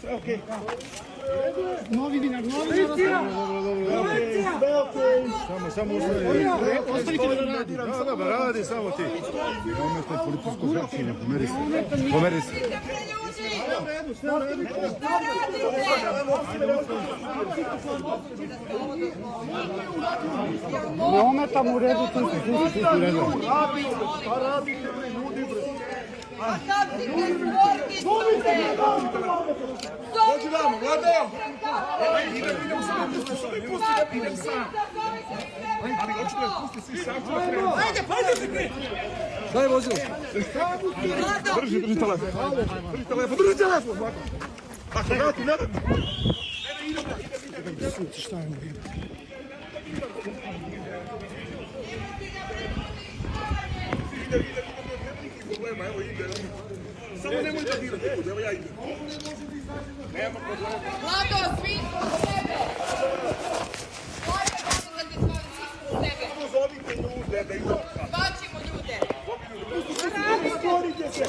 Sve okej. Novi dinar. Samo Ostavite da radi. Da, radi samo ti. Ometne policijsko zračenje, pomeri se. Ne ometam u redu, tu si u redu. Šta radite, ljudi, bre? A kad ti te sporti šute? Dođi vamo, Vlado! Idem sam. Ali hoću da pusti svi sam. Ajde, pojdi! Daj vozilo. Drži telefon. Drži telefon. Ako vrati, nadam. Šta je moje? Evo ide. Samo nemoj da dirati, evo ja idem. Nema problema. Vlado, svi u sebe! Hajde, Vlado, da te svi u sebe! Pozovite ljude da idu. Bačimo ljude! Stvorite se.